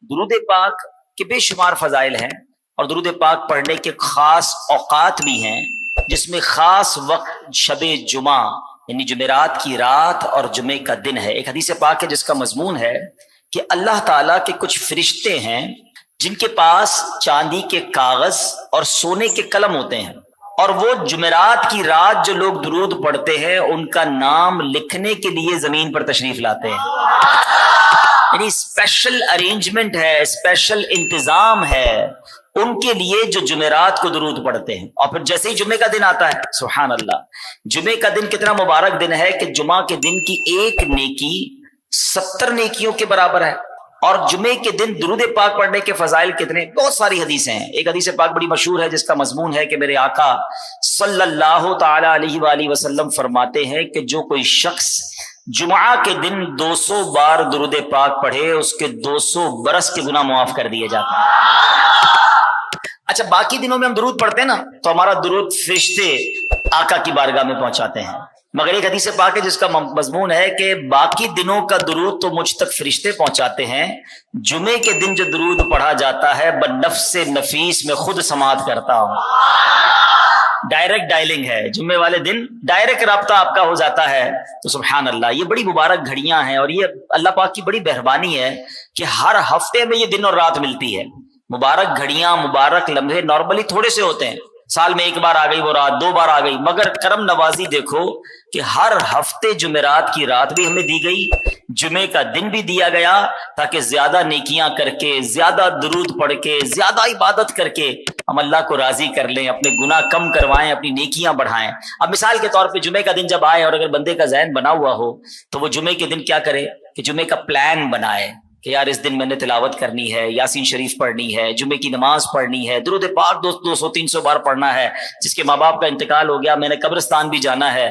درود پاک کے بے شمار فضائل ہیں اور درود پاک پڑھنے کے خاص اوقات بھی ہیں، جس میں خاص وقت شب جمعہ یعنی جمعرات کی رات اور جمعے کا دن ہے۔ ایک حدیث پاک ہے جس کا مضمون ہے کہ اللہ تعالیٰ کے کچھ فرشتے ہیں جن کے پاس چاندی کے کاغذ اور سونے کے قلم ہوتے ہیں، اور وہ جمعرات کی رات جو لوگ درود پڑھتے ہیں ان کا نام لکھنے کے لیے زمین پر تشریف لاتے ہیں۔ یعنی اسپیشل ارینجمنٹ ہے، اسپیشل انتظام ہے ان کے لیے جو جمعرات کو درود پڑھتے ہیں۔ اور پھر جیسے ہی جمعے کا دن آتا ہے، سبحان اللہ، جمعے کا دن کتنا مبارک دن ہے کہ جمعہ کے دن کی ایک نیکی 70 نیکیوں کے برابر ہے۔ اور جمعے کے دن درود پاک پڑھنے کے فضائل کتنے، بہت ساری حدیثیں ہیں۔ ایک حدیث پاک بڑی مشہور ہے جس کا مضمون ہے کہ میرے آقا صلی اللہ تعالی علیہ وآلہ وسلم فرماتے ہیں کہ جو کوئی شخص جمعہ کے دن 200 بار درود پاک پڑھے اس کے 200 برس کے گناہ معاف کر دیے جاتے ہیں۔ اچھا، باقی دنوں میں ہم درود پڑھتے ہیں نا تو ہمارا درود فرشتے آقا کی بارگاہ میں پہنچاتے ہیں، مگر ایک حدیث پاک ہے جس کا مضمون ہے کہ باقی دنوں کا درود تو مجھ تک فرشتے پہنچاتے ہیں، جمعے کے دن جو درود پڑھا جاتا ہے بنفس نفیس میں خود سماعت کرتا ہوں۔ ڈائریکٹ ڈائلنگ ہے، جمعے والے دن ڈائریکٹ رابطہ آپ کا ہو جاتا ہے۔ تو سبحان اللہ، یہ بڑی مبارک گھڑیاں ہیں اور یہ اللہ پاک کی بڑی مہربانی ہے کہ ہر ہفتے میں یہ دن اور رات ملتی ہے۔ مبارک گھڑیاں، مبارک لمحے نارملی تھوڑے سے ہوتے ہیں، سال میں ایک بار آ گئی وہ رات، 2 بار آ گئی، مگر کرم نوازی دیکھو کہ ہر ہفتے جمعرات کی رات بھی ہمیں دی گئی، جمعے کا دن بھی دیا گیا، تاکہ زیادہ نیکیاں کر کے، زیادہ درود پڑھ کے، زیادہ عبادت کر کے ہم اللہ کو راضی کر لیں، اپنے گناہ کم کروائیں، اپنی نیکیاں بڑھائیں۔ اب مثال کے طور پہ جمعے کا دن جب آئے اور اگر بندے کا ذہن بنا ہوا ہو تو وہ جمعے کے دن کیا کرے کہ جمعے کا پلان بنائے کہ یار اس دن میں نے تلاوت کرنی ہے، یاسین شریف پڑھنی ہے، جمعے کی نماز پڑھنی ہے، درود پاک 200-300 بار پڑھنا ہے، جس کے ماں باپ کا انتقال ہو گیا میں نے قبرستان بھی جانا ہے،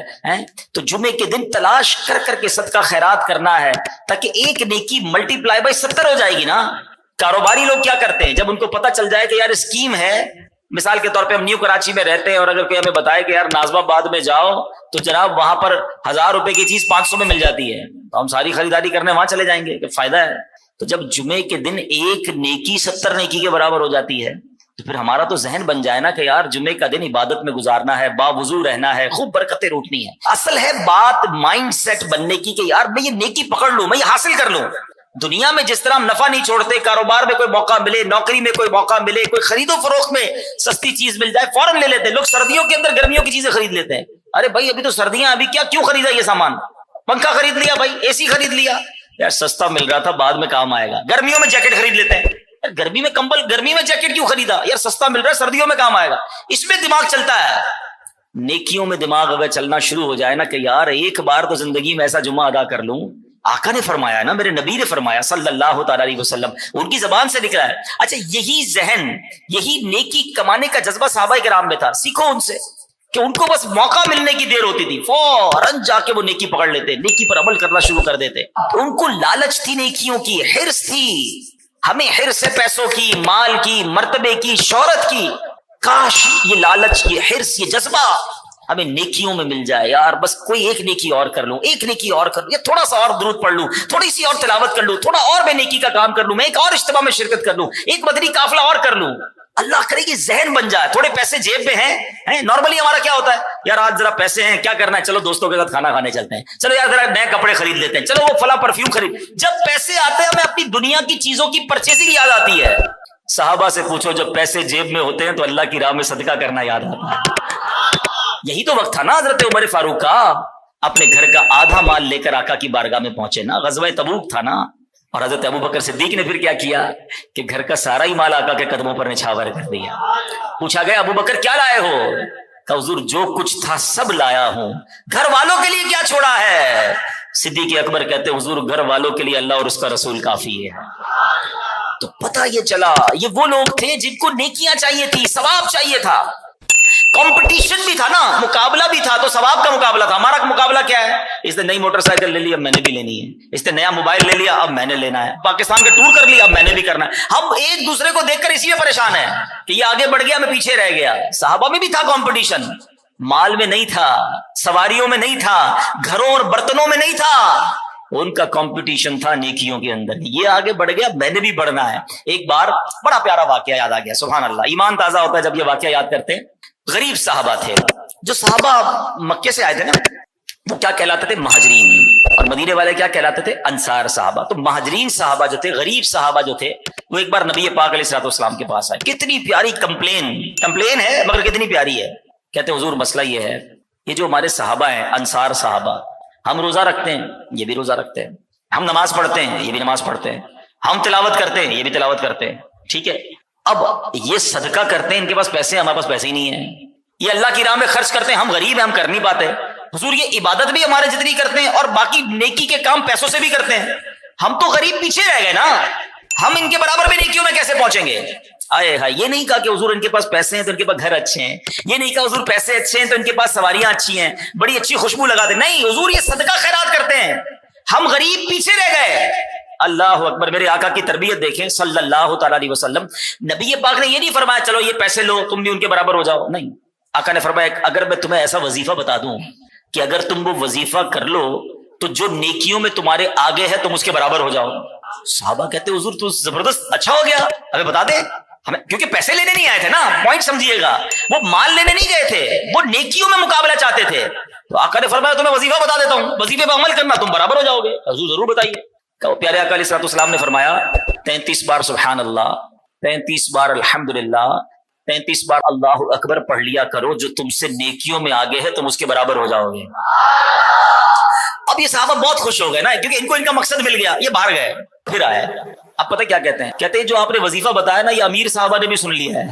تو جمعے کے دن تلاش کر کر کے صدقہ خیرات کرنا ہے، تاکہ ایک نیکی ملٹی پلائی بائی 70 ہو جائے گی نا۔ کاروباری لوگ کیا کرتے ہیں، جب ان کو پتہ چل جائے کہ یار اسکیم ہے، مثال کے طور پہ ہم نیو کراچی میں رہتے ہیں اور اگر کوئی ہمیں بتائے کہ یار نازم آباد میں جاؤ تو جناب وہاں پر 1000 روپے کی چیز 500 میں مل جاتی ہے، تو ہم ساری خریداری کرنے وہاں چلے جائیں گے کہ فائدہ ہے۔ تو جب جمعے کے دن ایک نیکی 70 نیکی کے برابر ہو جاتی ہے تو پھر ہمارا تو ذہن بن جائے نا کہ یار جمعے کا دن عبادت میں گزارنا ہے، باوضو رہنا ہے، خوب برکتیں روٹنی ہے۔ اصل ہے بات مائنڈ سیٹ بننے کی کہ یار میں یہ نیکی پکڑ لوں، میں یہ حاصل کر لوں۔ دنیا میں جس طرح ہم نفع نہیں چھوڑتے، کاروبار میں کوئی موقع ملے، نوکری میں کوئی موقع ملے، کوئی خرید و فروخت میں سستی چیز مل جائے فوراً لے لیتے ہیں۔ لوگ سردیوں کے اندر گرمیوں کی چیزیں خرید لیتے ہیں، ارے بھائی ابھی تو سردیاں، ابھی کیوں خریدا یہ سامان، پنکھا خرید لیا بھائی، اے سی خرید لیا، یار سستا مل رہا تھا بعد میں کام آئے گا۔ گرمیوں میں جیکٹ خرید لیتے ہیں، یار گرمی میں کمبل، گرمی میں جیکٹ کیوں خریدا، یار سستا مل رہا ہے سردیوں میں کام آئے گا۔ اس میں دماغ چلتا ہے۔ نیکیوں میں دماغ اگر چلنا شروع ہو جائے نا کہ یار ایک بار تو زندگی میں ایسا جمعہ ادا کر لوں، آقا نے فرمایا نا، میرے نبی نے فرمایا صلی اللہ تعالی علیہ وسلم، ان کی زبان سے نکلا ہے۔ اچھا، یہی ذہن، یہی نیکی کمانے کا جذبہ صحابہ کرام میں تھا، سیکھو ان سے کہ ان کو بس موقع ملنے کی دیر ہوتی تھی، فوراً جا کے وہ نیکی پکڑ لیتے، نیکی پر عمل کرنا شروع کر دیتے۔ ان کو لالچ تھی نیکیوں کی، حرص تھی۔ ہمیں حرص ہے پیسوں کی، مال کی، مرتبے کی، شہرت کی۔ کاش یہ لالچ، یہ حرص، یہ جذبہ ہمیں نیکیوں میں مل جائے، یار بس کوئی ایک نیکی اور کر لوں، ایک نیکی اور کر لوں، یا تھوڑا سا اور درود پڑھ لوں، تھوڑی سی اور تلاوت کر لوں، تھوڑا اور میں نیکی کا کام کر لوں، میں ایک اور اجتماع میں شرکت کر لوں، ایک مدنی قافلہ اور کر لوں۔ اللہ کرے کہ ذہن بن جائے۔ تھوڑے پیسے جیب میں ہیں، نارملی ہمارا کیا ہوتا ہے، یار آج ذرا پیسے ہیں، کیا کرنا ہے، چلو دوستوں کے ساتھ کھانا کھانے چلتے ہیں، چلو یار ذرا نئے کپڑے خرید لیتے ہیں، چلو وہ فلاں پرفیوم خرید۔ جب پیسے آتے ہیں ہمیں اپنی دنیا کی چیزوں کی پرچیزنگ یاد آتی ہے۔ صحابہ سے پوچھو جب پیسے جیب میں ہوتے ہیں تو اللہ کی راہ میں صدقہ کرنا یاد آتا ہے۔ یہی تو وقت تھا نا حضرت عمر فاروق کا، اپنے گھر کا آدھا مال لے کر آقا کی بارگاہ میں پہنچے نا، غزوہ تبوک تھا نا، اور حضرت ابوبکر صدیق نے پھر کیا کیا کہ گھر کا سارا ہی مال آقا کے قدموں پر نچھاور کر دیا۔ پوچھا گیا ابوبکر کیا لائے ہو، کہ حضور جو کچھ تھا سب لایا ہوں، گھر والوں کے لیے کیا چھوڑا ہے؟ صدیق اکبر کہتے حضور گھر والوں کے لیے اللہ اور اس کا رسول کافی ہے۔ تو پتہ یہ چلا یہ وہ لوگ تھے جن کو نیکیاں چاہیے تھی، ثواب چاہیے تھا، کمپٹیشن بھی تھا نا، مقابلہ بھی تھا، تو ثواب کا مقابلہ تھا۔ ہمارا مقابلہ کیا ہے، اس نے نئی موٹر سائیکل لے لی اب میں نے بھی لینی ہے، اس نے نیا موبائل لے لیا اب میں نے لینا ہے، پاکستان کا ٹور کر لیا اب میں نے بھی کرنا ہے۔ ہم ایک دوسرے کو دیکھ کر اسی میں پریشان ہیں کہ یہ آگے بڑھ گیا میں پیچھے رہ گیا۔ صحابہ میں بھی تھا کمپٹیشن، مال میں نہیں تھا، سواریوں میں نہیں تھا، گھروں اور برتنوں میں نہیں تھا، ان کا کمپٹیشن تھا نیکیوں کے اندر. یہ آگے بڑھ گیا, میں نے بھی بڑھنا ہے. ایک بار بڑا پیارا واقعہ یاد آ گیا, سبحان اللہ, ایمان تازہ ہوتا ہے جب یہ واقعہ یاد کرتے ہیں. غریب صحابہ تھے, جو صحابہ مکے سے آئے تھے نا, وہ کیا کہلاتے تھے؟ مہاجرین. اور مدینے والے کیا کہلاتے تھے؟ انصار صحابہ. تو مہاجرین صحابہ جو تھے, غریب صحابہ جو تھے, وہ ایک بار نبی پاک علیہ الصلوۃ والسلام کے پاس آئے. کتنی پیاری کمپلین ہے, مگر کتنی پیاری ہے. کہتے ہیں حضور مسئلہ یہ ہے, یہ جو ہمارے صحابہ ہیں, انصار صحابہ, ہم روزہ رکھتے ہیں, یہ بھی روزہ رکھتے ہیں, ہم نماز پڑھتے ہیں, یہ بھی نماز پڑھتے ہیں, ہم تلاوت کرتے ہیں, یہ بھی تلاوت کرتے ہیں, ٹھیک ہے. اب یہ صدقہ کرتے ہیں, ان کے پاس پیسے ہیں, ہمارے پاس پیسے ہی نہیں ہیں. یہ اللہ کی راہ میں خرچ کرتے ہیں, ہم غریب ہیں, ہم کر نہیں پاتے. حضور یہ عبادت بھی ہمارے جتنی کرتے ہیں, اور باقی نیکی کے کام پیسوں سے بھی کرتے ہیں, ہم تو غریب پیچھے رہ گئے نا, ہم ان کے برابر بھی نیکیوں میں کیسے پہنچیں گے؟ آئے ہائے, یہ نہیں کہا کہ حضور ان کے پاس پیسے ہیں تو ان کے پاس گھر اچھے ہیں, یہ نہیں کہا حضور پیسے اچھے ہیں تو ان کے پاس سواریاں اچھی ہیں, بڑی اچھی خوشبو لگاتے. نہیں, حضور یہ صدقہ خیرات کرتے ہیں, ہم غریب پیچھے رہ گئے. اللہ اکبر. میرے آقا کی تربیت دیکھیں صلی اللہ تعالی علیہ وسلم. نبی پاک نے یہ نہیں فرمایا چلو یہ پیسے لو تم بھی ان کے برابر ہو جاؤ, نہیں. آقا نے فرمایا اگر میں تمہیں ایسا وظیفہ بتا دوں کہ اگر تم وہ وظیفہ کر لو تو جو نیکیوں میں تمہارے آگے ہے تم اس کے برابر ہو جاؤ. صحابہ کہتے حضور تو زبردست, اچھا ہو گیا, ہمیں بتا دے ہمیں, کیونکہ پیسے لینے نہیں آئے تھے نا, پوائنٹ سمجھیے گا, وہ مال لینے نہیں گئے تھے, وہ نیکیوں میں مقابلہ چاہتے تھے. تو آقا نے فرمایا تمہیں وظیفہ بتا دیتا ہوں, وظیفے پہ عمل کرنا, تم برابر ہو جاؤ گے. حضور ضرور بتائیے. کہ پیارے آقا علیہ الصلوۃ والسلام نے فرمایا 33 بار سبحان اللہ, 33 بار الحمدللہ, 33 بار اللہ اکبر پڑھ لیا کرو, جو تم سے نیکیوں میں آگے ہے تم اس کے برابر ہو جاؤ گے. اب یہ صحابہ بہت خوش ہو گئے نا, کیونکہ ان کو ان کا مقصد مل گیا. یہ باہر گئے, پھر آئے. اب پتہ کیا کہتے ہیں؟ کہتے ہیں جو آپ نے وظیفہ بتایا نا, یہ امیر صحابہ نے بھی سن لیا ہے.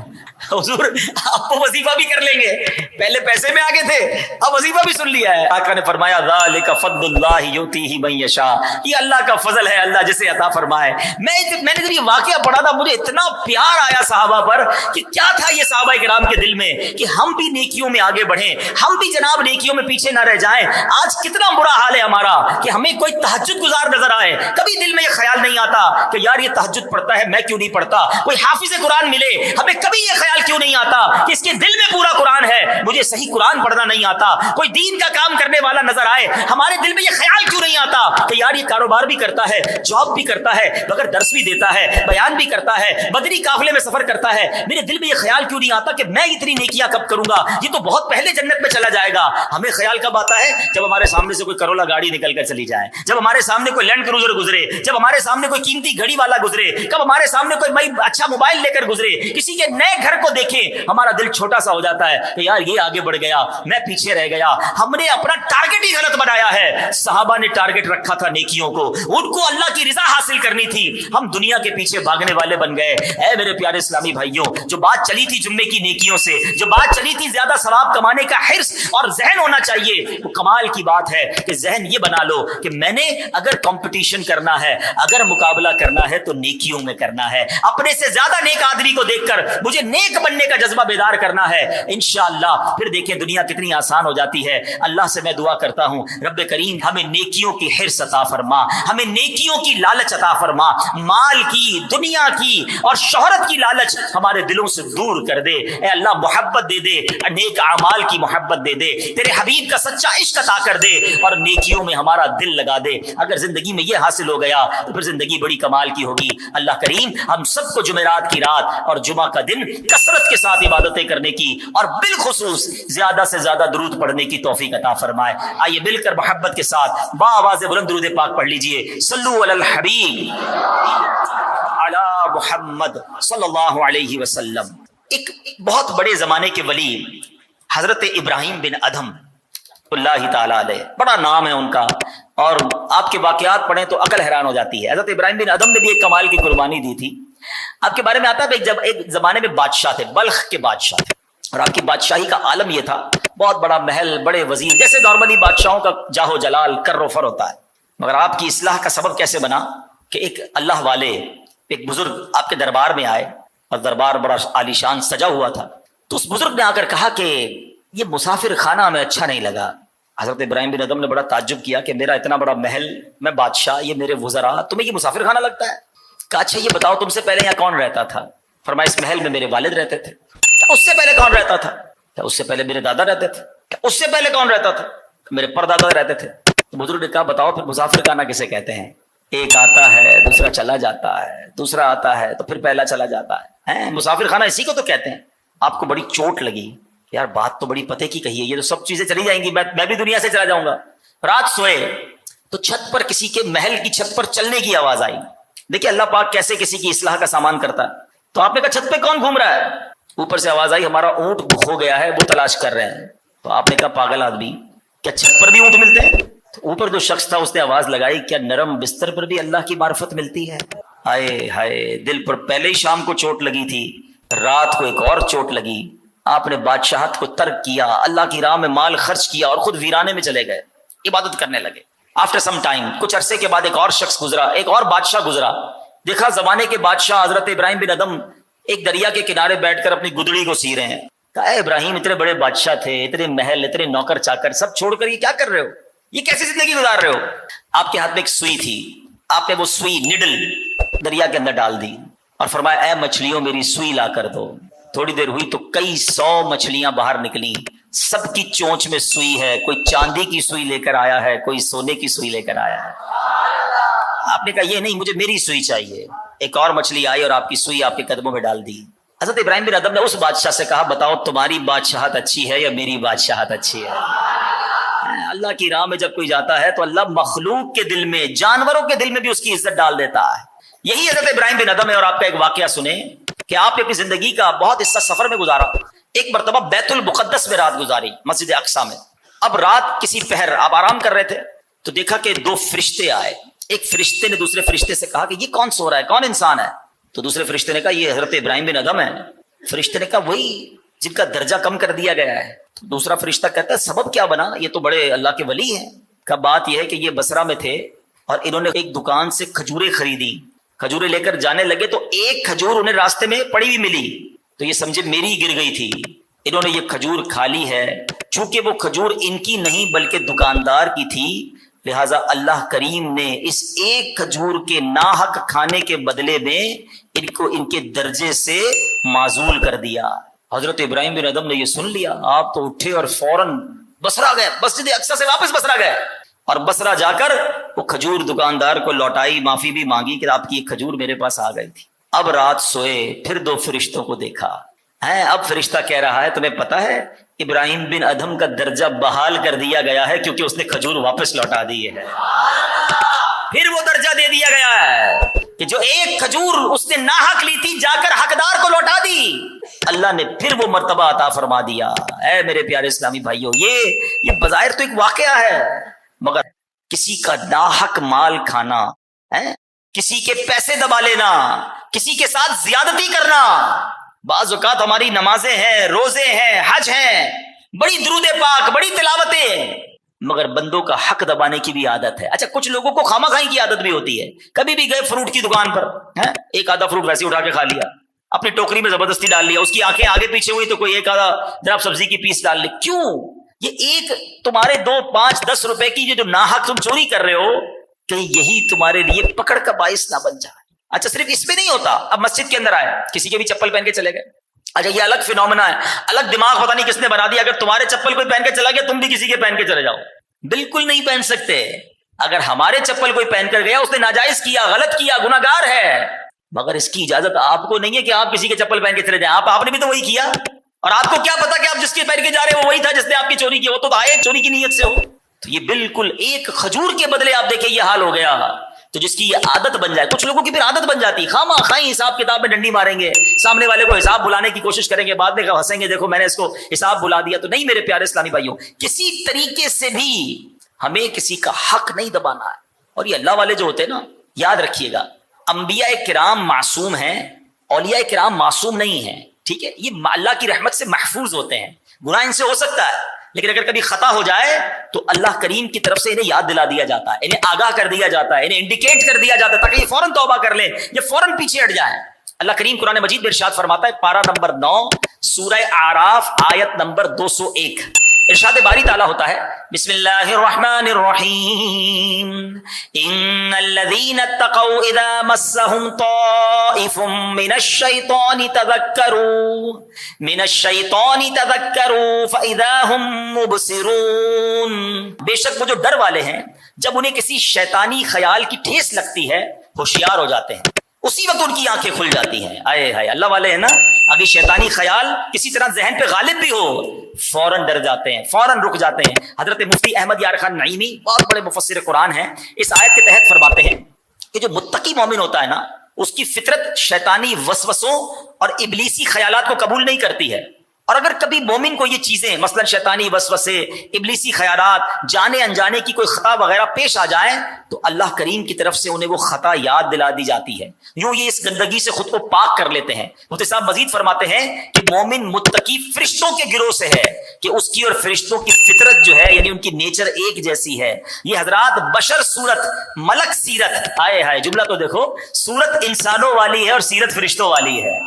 حضور آپ کو وظیفہ بھی کر لیں گے, پہلے پیسے میں آگے تھے, اب وظیفہ بھی سن لیا ہے. آقا نے فرمایا ذالک فضل اللہ یؤتیہ من یشاء, یہ اللہ کا فضل ہے, اللہ جسے عطا فرمائے. میں نے جب یہ واقعہ پڑھا تھا, مجھے اتنا پیار آیا صحابہ پر کہ کیا تھا یہ صحابہ کرام کے دل میں کہ ہم بھی نیکیوں میں آگے بڑھیں, ہم بھی جناب نیکیوں میں پیچھے نہ رہ جائیں. آج کتنا برا حال ہے ہمارا کہ ہمیں کوئی تہجد گزار نظر آئے, کبھی دل میں یہ خیال نہیں آتا کہ یار یہ تہجد پڑھتا ہے, میں کیوں نہیں پڑھتا. کوئی حافظ قرآن ملے, ہمیں کبھی یہ خیال کیوں نہیں آتا کہ اس کے دل میں پورا قرآن ہے, مجھے صحیح قرآن پڑھنا نہیں آتا. کوئی دین کا کام کرنے والا نظر آئے, ہمارے دل میں یہ خیال کیوں نہیں آتا کہ یار یہ کاروبار بھی کرتا ہے, جاب بھی کرتا ہے, مگر درس بھی دیتا ہے, بیان بھی کرتا ہے, بدری قافلے میں سفر کرتا ہے. میرے دل میں یہ خیال کیوں نہیں آتا کہ میں اتنی نیکیاں کب کروں گا, یہ تو بہت پہلے جنت میں چلا جائے گا. ہمیں خیال کب آتا ہے؟ جب ہمارے سامنے سے کوئی کرولا گاڑی نکل کر چلی جائے, جب ہمارے سامنے کوئی لینڈ کروزر گزرے, جب ہمارے سامنے کوئی قیمتی گھڑی والا گزرے, کب ہمارے سامنے کوئی اچھا موبائل لے کر گزرے, کسی کے نئے گھر کو دیکھیں, ہمارا دل چھوٹا سا ہو جاتا ہے کہ یار یہ آگے بڑھ گیا, میں پیچھے رہ گیا. ہم نے اپنا ٹارگٹ ہی غلط بنایا ہے. صحابہ نے ٹارگٹ رکھا تھا نیکیوں کو, ان کو اللہ کی رضا حاصل کرنی تھی, ہم دنیا کے پیچھے بھاگنے والے بن گئے. اے میرے پیارے اسلامی بھائیوں, جو بات چلی تھی جمعے کی نیکیوں سے, جو بات چلی تھی زیادہ ثواب کمانے کا حرص اور ذہن ہونا چاہیے, وہ کمال کی بات ہے کہ ذہن یہ بنا لو کہ میں نے اگر کمپٹیشن کرنا ہے, اگر مقابلہ کرنا ہے تو نیکیوں میں کرنا ہے. اپنے سے زیادہ نیک آدمی کو دیکھ کر مجھے نیک بننے کا جذبہ بیدار کرنا ہے. انشاءاللہ پھر دیکھیں دنیا کتنی آسان ہو جاتی ہے. اللہ سے میں دعا کرتا ہوں رب کریم ہمیں نیکیوں کی حرص عطا فرما, ہمیں نیکیوں کی لالچ عطا فرما, مال کی, دنیا کی اور شہرت کی لالچ ہمارے دلوں سے دور کر دے. اے اللہ محبت دے دے, نیک اعمال کی محبت دے دے, تیرے حبیب کا سچا عشق عطا کر دے اور نیکیوں میں ہمارا دل لگا دے. اگر زندگی میں یہ حاصل ہو گیا تو پھر زندگی بڑی کمال کی ہوگی. اللہ کریم ہم سب کو جمعرات کی رات اور جمعہ کا دن کثرت کے ساتھ عبادتیں کرنے کی اور بالخصوص زیادہ سے زیادہ درود پڑھنے کی توفیق عطا فرمائے. آئیے مل کر محبت کے ساتھ با آواز بلند درود پاک پڑھ لیجئے. صلو علی الحبیب علی محمد صلی اللہ علیہ وسلم. ایک بہت بڑے زمانے کے ولی حضرت ابراہیم بن ادھم اللہ تعالی علیہ, بڑا نام ہے ان کا, اور آپ کے واقعات پڑھیں تو عقل حیران ہو جاتی ہے. حضرت ابراہیم بن ادھم نے بھی ایک کمال کی قربانی دی تھی. آپ کے بارے میں آتا ہے جب ایک زمانے میں بادشاہ تھے, بلخ کے بادشاہ تھے, اور آپ کی بادشاہی کا عالم یہ تھا, بہت بڑا محل, بڑے وزیر, جیسے نارملی بادشاہوں کا جاہ و جلال کر و فر ہوتا ہے. مگر آپ کی اصلاح کا سبب کیسے بنا کہ ایک اللہ والے, ایک بزرگ آپ کے دربار میں آئے, اور دربار بڑا عالیشان سجا ہوا تھا. تو اس بزرگ نے آ کر کہا کہ یہ مسافر خانہ ہمیں اچھا نہیں لگا. حضرت ابراہیم بن ادھم نے بڑا تعجب کیا کہ میرا اتنا بڑا محل, میں بادشاہ, یہ میرے وزراء, تمہیں یہ مسافر خانہ لگتا ہے؟ کہا اچھا یہ بتاؤ تم سے پہلے یہاں کون رہتا تھا؟ فرمایا اس محل میں میرے والد رہتے تھے. اس سے پہلے کون رہتا تھا؟ اس سے پہلے میرے دادا رہتے تھے. اس سے پہلے کون رہتا تھا؟ میرے پردادا رہتے تھے. تو بزرگ نے کہا بتاؤ پھر مسافر خانہ کسے کہتے ہیں؟ ایک آتا ہے دوسرا چلا جاتا ہے، دوسرا آتا ہے تو پھر پہلا چلا جاتا ہے، مسافر خانہ اسی کو تو کہتے ہیں۔ آپ کو بڑی چوٹ لگی، یار بات تو بڑی پتے کی کہی ہے، یہ تو سب چیزیں چلی جائیں گی، میں بھی دنیا سے چلا جاؤں گا۔ رات سوئے تو چھت پر کسی کے محل کی چھت پر چلنے کی آواز آئی۔ دیکھیں اللہ پاک کیسے کسی کی اصلاح کا سامان کرتا ہے۔ تو آپ نے کہا چھت پہ کون گھوم رہا ہے؟ اوپر سے آواز آئی ہمارا اونٹ کھو گیا ہے، وہ تلاش کر رہے ہیں۔ تو آپ نے کہا پاگل آدمی، کیا چھت پر بھی اونٹ ملتے ہیں؟ تو اوپر جو شخص تھا اس نے آواز لگائی کیا نرم بستر پر بھی اللہ کی معرفت ملتی ہے؟ ہائے ہائے، دل پر پہلے ہی شام کو چوٹ لگی تھی، رات کو ایک اور چوٹ لگی۔ آپ نے بادشاہت کو ترک کیا، اللہ کی راہ میں مال خرچ کیا اور خود ویرانے میں چلے گئے، عبادت کرنے لگے۔ آفٹر سم ٹائم، کچھ عرصے کے بعد ایک اور شخص گزرا، ایک اور بادشاہ گزرا۔ دیکھا زمانے کے بادشاہ حضرت ابراہیم بن ادم ایک دریا کے کنارے بیٹھ کر اپنی گدڑی کو سی رہے ہیں۔ کہا اے ابراہیم، اتنے بڑے بادشاہ تھے، اتنے محل، اتنے نوکر چاکر، سب چھوڑ کر یہ کیا کر رہے ہو؟ یہ کیسی زندگی گزار رہے ہو؟ آپ کے ہاتھ میں ایک سوئی تھی، آپ نے وہ سوئی نڈل دریا کے اندر ڈال دی اور فرمایا اے مچھلیوں میری سوئی لا کر دو۔ تھوڑی دیر ہوئی تو کئی 100 مچھلیاں باہر نکلی، سب کی چونچ میں سوئی ہے، کوئی چاندی کی سوئی لے کر آیا ہے، کوئی سونے کی سوئی لے کر آیا ہے۔ آپ نے کہا یہ نہیں، مجھے میری سوئی چاہیے۔ ایک اور مچھلی آئی اور آپ کی سوئی آپ کے قدموں میں ڈال دی۔ حضرت ابراہیم بن ادم نے اس بادشاہ سے کہا بتاؤ تمہاری بادشاہت اچھی ہے یا میری بادشاہت اچھی ہے؟ اللہ کی راہ میں جب کوئی جاتا ہے تو اللہ مخلوق کے دل میں، جانوروں کے دل میں بھی اس کی عزت ڈال دیتا ہے۔ یہی حضرت ابراہیم بن ادم ہے۔ اور آپ کا ایک واقعہ سنیں کہ آپ نے اپنی زندگی کا بہت حصہ سفر میں گزارا۔ ایک مرتبہ بیت المقدس میں رات گزاری، مسجد اقصی میں۔ اب رات کسی پہر آپ آرام کر رہے تھے تو دیکھا کہ 2 فرشتے آئے۔ ایک فرشتے نے دوسرے فرشتے سے کہا کہ یہ کون سو رہا ہے، کون انسان ہے؟ تو دوسرے فرشتے نے کہا یہ حضرت ابراہیم بن ادم ہے۔ فرشتے نے کہا وہی جن کا درجہ کم کر دیا گیا ہے۔ دوسرا فرشتہ کہتا ہے سبب کیا بنا؟ یہ تو بڑے اللہ کے ولی ہیں۔ کا بات یہ ہے کہ یہ بصرہ میں تھے اور انہوں نے ایک دکان سے کھجوریں خریدی، کھجوریں لے کر جانے لگے تو ایک کھجور انہیں راستے میں پڑی ہوئی ملی، تو یہ سمجھے میری گر گئی تھی۔ انہوں نے یہ کھجور کھا لی ہے، چونکہ وہ کھجور ان کی نہیں بلکہ دکاندار کی تھی، لہٰذا اللہ کریم نے اس ایک کھجور کے ناحق کھانے کے بدلے میں ان کو ان کے درجے سے معزول کر دیا۔ حضرت ابراہیم بن ادم نے یہ سن لیا، آپ تو اٹھے اور فوراً بصرہ گئے، مسجد اقصی سے واپس بصرہ گئے اور بصرہ جا کر وہ کھجور دکاندار کو لوٹائی، معافی بھی مانگی کہ آپ کی ایک کھجور میرے پاس آ گئی تھی۔ اب رات سوئے، پھر 2 فرشتوں کو دیکھا ہے۔ اب فرشتہ کہہ رہا ہے تمہیں پتا ہے ابراہیم بن ادم کا درجہ بحال کر دیا گیا ہے کیونکہ اس نے کھجور واپس لوٹا دی ہے۔ پھر وہ درجہ دے دیا گیا ہے کہ جو ایک کھجور اس نے ناحق لی تھی جا کر حقدار کو لوٹا دی، اللہ نے پھر وہ مرتبہ عطا فرما دیا۔ اے میرے پیارے اسلامی بھائیوں، یہ بظاہر تو ایک واقعہ ہے، مگر کسی کا ناحق مال کھانا، کسی کے پیسے دبا لینا، کسی کے ساتھ زیادتی کرنا، بعض اوقات ہماری نمازیں ہیں، روزے ہیں، حج ہیں، بڑی درود پاک، بڑی تلاوتیں، مگر بندوں کا حق دبانے کی بھی عادت ہے۔ اچھا کچھ لوگوں کو خامہ خائی کی عادت بھی ہوتی ہے، کبھی بھی گئے فروٹ کی دکان پر، ایک آدھا فروٹ ویسے اٹھا کے کھا لیا، اپنی ٹوکری میں زبردستی ڈال لیا، اس کی آنکھیں آگے پیچھے ہوئی تو کوئی ایک آدھا جناب سبزی کی پیس ڈال لی۔ کیوں؟ یہ ایک تمہارے 2 5 10 روپے کی جو ناحق تم چوری کر رہے ہو، کہ یہی تمہارے لیے پکڑ کا باعث نہ بن جائے۔ اچھا صرف اس میں نہیں ہوتا، اب مسجد کے اندر آئے، کسی کے بھی چپل پہن کے چلے گئے، اچھا یہ الگ فینومینا ہے، الگ دماغ پتہ نہیں کس نے بنا دیا، اگر تمہارے چپل کوئی پہن کے چلا گیا تم بھی کسی کے پہن کے چلے جاؤ، بالکل نہیں پہن سکتے۔ اگر ہمارے چپل کوئی پہن کر گیا اس نے ناجائز کیا، غلط کیا، گناہگار ہے، مگر اس کی اجازت آپ کو نہیں ہے کہ آپ کسی کے چپل پہن کے چلے جائیں۔ آپ نے بھی تو وہی کیا، اور آپ کو کیا پتا کہ آپ جس کے پہن کے جا رہے ہیں وہ وہی تھا جس نے آپ کی چوری کی، وہ تو آئے چوری کی نیت سے ہو۔ تو یہ بالکل ایک کھجور کے بدلے آپ دیکھیں یہ حال ہو گیا۔ تو جس کی یہ عادت بن جائے، کچھ لوگوں کی پھر عادت بن جاتی، خواہ خواہ حساب کتاب میں ڈنڈی ماریں گے، سامنے والے کو حساب بلانے کی کوشش کریں گے، بعد میں ہنسیں گے دیکھو میں نے اس کو حساب بلا دیا۔ تو نہیں میرے پیارے اسلامی بھائیوں، کسی طریقے سے بھی ہمیں کسی کا حق نہیں دبانا ہے۔ اور یہ اللہ والے جو ہوتے ہیں نا، یاد رکھیے گا، انبیاء کرام معصوم ہیں، اولیاء کرام معصوم نہیں ہیں، ٹھیک ہے؟ یہ اللہ کی رحمت سے محفوظ ہوتے ہیں، گناہ ان سے ہو سکتا ہے، لیکن اگر کبھی خطا ہو جائے تو اللہ کریم کی طرف سے انہیں یاد دلا دیا جاتا ہے، انہیں آگاہ کر دیا جاتا ہے، انہیں انڈیکیٹ کر دیا جاتا ہے تاکہ یہ فوراً توبہ کر لیں، یہ فوراً پیچھے ہٹ جائیں۔ اللہ کریم قرآن مجید میں ارشاد فرماتا ہے، پارہ نمبر 9 سورہ اعراف آیت نمبر 201، ارشاد باری تعالیٰ ہوتا ہے، بسم اللہ الرحمن الرحیم، ان الذین اتقوا اذا مسهم طائف من الشیطان تذکروا فاذا هم مبصرون۔ بے شک وہ جو ڈر والے ہیں جب انہیں کسی شیطانی خیال کی ٹھیس لگتی ہے ہوشیار ہو جاتے ہیں، اسی وقت ان کی آنکھیں کھل جاتی ہیں. آئے ہائے اللہ والے ہیں نا، اگر شیطانی خیال کسی طرح ذہن پہ غالب بھی ہو فوراً ڈر جاتے ہیں، فوراً رک جاتے ہیں. حضرت مفتی احمد یار خان نعیمی بہت بڑے مفسر قرآن ہیں، اس آیت کے تحت فرماتے ہیں کہ جو متقی مومن ہوتا ہے نا، اس کی فطرت شیطانی وسوسوں اور ابلیسی خیالات کو قبول نہیں کرتی ہے. اور اگر کبھی مومن کو یہ چیزیں مثلا شیطانی وسوسے، ابلیسی خیالات، جانے انجانے کی کوئی خطا وغیرہ پیش آ جائیں تو اللہ کریم کی طرف سے انہیں وہ خطا یاد دلا دی جاتی ہے، یوں یہ اس گندگی سے خود کو پاک کر لیتے ہیں. مفتی صاحب مزید فرماتے ہیں کہ مومن متقی فرشتوں کے گروہ سے ہے کہ اس کی اور فرشتوں کی فطرت جو ہے یعنی ان کی نیچر ایک جیسی ہے. یہ حضرات بشر صورت ملک سیرت، آئے ہائے جملہ تو دیکھو، صورت انسانوں والی ہے اور سیرت فرشتوں والی ہے.